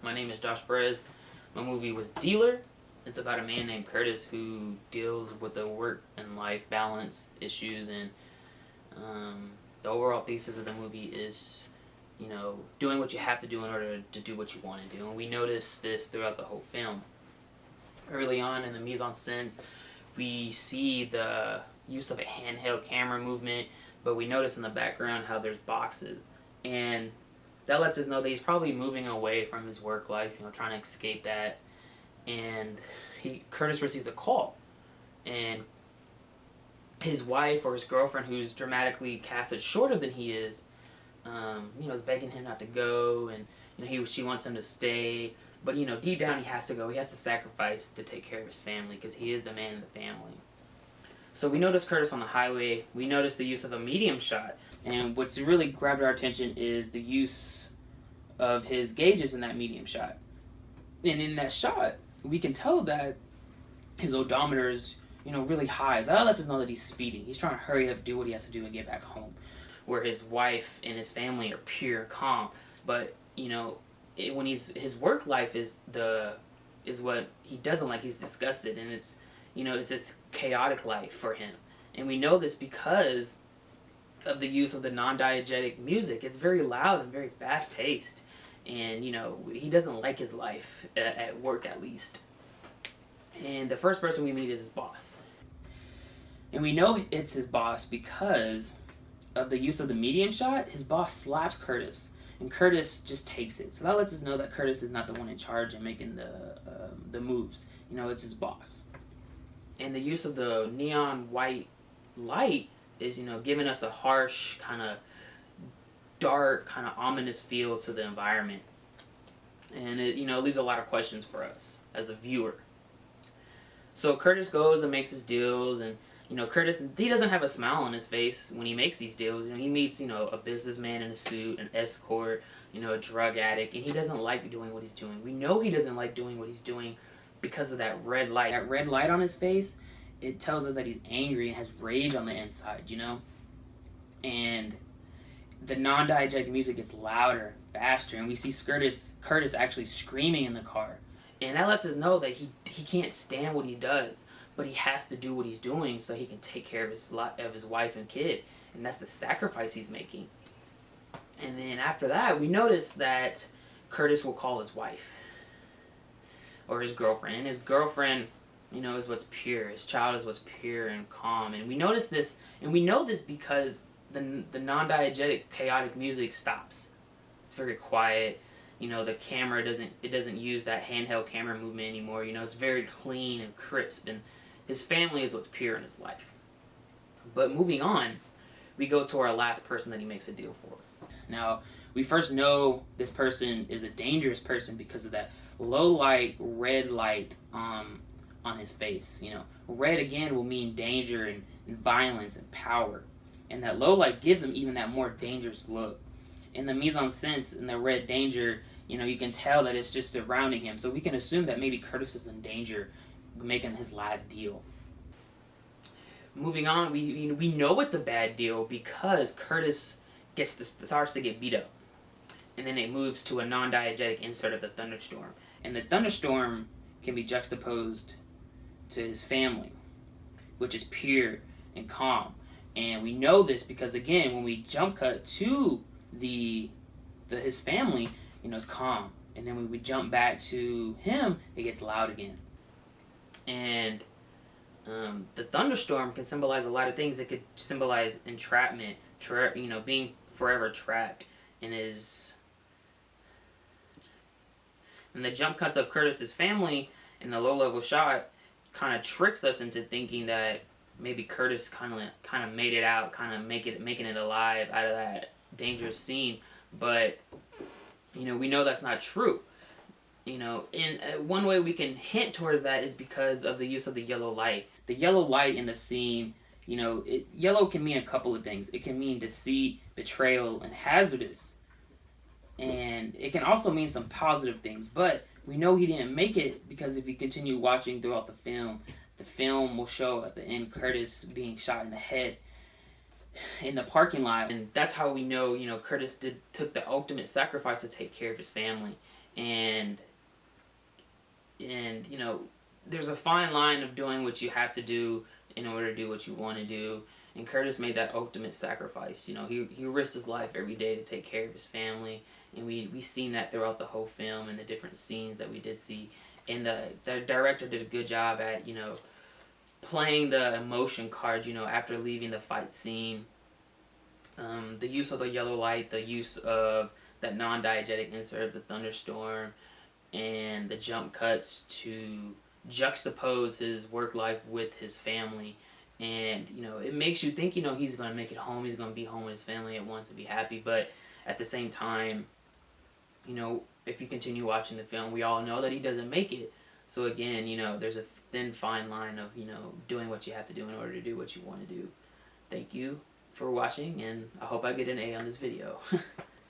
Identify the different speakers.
Speaker 1: My name is Josh Perez. My movie was Dealer. It's about a man named Curtis who deals with the work and life balance issues, and the overall thesis of the movie is, doing what you have to do in order to do what you want to do. And we notice this throughout the whole film. Early on in the mise-en-scène, we see the use of a handheld camera movement, but we notice in the background how there's boxes. And that lets us know that he's probably moving away from his work life, trying to escape that. And Curtis receives a call, and his wife or his girlfriend, who's dramatically casted shorter than he is, is begging him not to go, and she wants him to stay. But deep down he has to go. He has to sacrifice to take care of his family because he is the man of the family. So we notice Curtis on the highway. We notice the use of a medium shot, and what's really grabbed our attention is the use of his gauges in that medium shot. And in that shot, we can tell that his odometer is, really high. That lets us know that he's speeding. He's trying to hurry up, do what he has to do, and get back home. Where his wife and his family are pure calm. But, when his work life is what he doesn't like. He's disgusted, and it's this chaotic life for him. And we know this because of the use of the non-diegetic music. It's very loud and very fast-paced. And, he doesn't like his life, at work at least. And the first person we meet is his boss. And we know it's his boss because of the use of the medium shot. His boss slaps Curtis, and Curtis just takes it. So that lets us know that Curtis is not the one in charge and making the moves. It's his boss. And the use of the neon white light is, giving us a harsh, kind of dark, kind of ominous feel to the environment. And it, leaves a lot of questions for us as a viewer. So Curtis goes and makes his deals, and Curtis, he doesn't have a smile on his face when he makes these deals. He meets, a businessman in a suit, an escort, a drug addict, and he doesn't like doing what he's doing. We know he doesn't like doing what he's doing because of that red light. That red light on his face, it tells us that he's angry and has rage on the inside, And the non-diegetic music gets louder, faster, and we see Curtis actually screaming in the car. And that lets us know that he can't stand what he does, but he has to do what he's doing so he can take care of his wife and kid, and that's the sacrifice he's making. And then after that, we notice that Curtis will call his wife or his girlfriend, and his girlfriend, is what's pure. His child is what's pure and calm. And we notice this, and we know this because the non-diegetic chaotic music stops. It's very quiet. The camera doesn't use that handheld camera movement anymore. It's very clean and crisp, and his family is what's pure in his life. But moving on, we go to our last person that he makes a deal for. Now, we first know this person is a dangerous person because of that low light, red light on his face. Red again will mean danger and violence and power. And that low light gives him even that more dangerous look. In the mise-en-scène, in the red danger, you can tell that it's just surrounding him. So we can assume that maybe Curtis is in danger, making his last deal. Moving on, we know it's a bad deal because Curtis starts to get beat up. And then it moves to a non-diegetic insert of the thunderstorm. And the thunderstorm can be juxtaposed to his family, which is pure and calm. And we know this because, again, when we jump cut to his family, it's calm. And then when we jump back to him, it gets loud again. And the thunderstorm can symbolize a lot of things. It could symbolize entrapment, being forever trapped in his... And the jump cuts of Curtis's family in the low-level shot kind of tricks us into thinking that maybe Curtis kind of made it out, making it alive out of that dangerous scene. But we know that's not true. And one way we can hint towards that is because of the use of the yellow light. The yellow light in the scene, yellow can mean a couple of things. It can mean deceit, betrayal, and hazardous. And it can also mean some positive things. But we know he didn't make it because if you continue watching throughout the film will show at the end Curtis being shot in the head in the parking lot. And that's how we know, Curtis took the ultimate sacrifice to take care of his family. and you know, there's a fine line of doing what you have to do in order to do what you want to do. And Curtis made that ultimate sacrifice. You know, he risked his life every day to take care of his family, and we seen that throughout the whole film and the different scenes that we did see. And the director did a good job at, you know, playing the emotion cards, you know, after leaving the fight scene. The use of the yellow light, the use of that non-diegetic insert of the thunderstorm, and the jump cuts to juxtapose his work life with his family. And, you know, it makes you think, you know, he's going to make it home, he's going to be home with his family at once and be happy. But at the same time, you know, if you continue watching the film, we all know that he doesn't make it. So again, you know, there's a thin fine line of, you know, doing what you have to do in order to do what you want to do. Thank you for watching, and I hope I get an A on this video.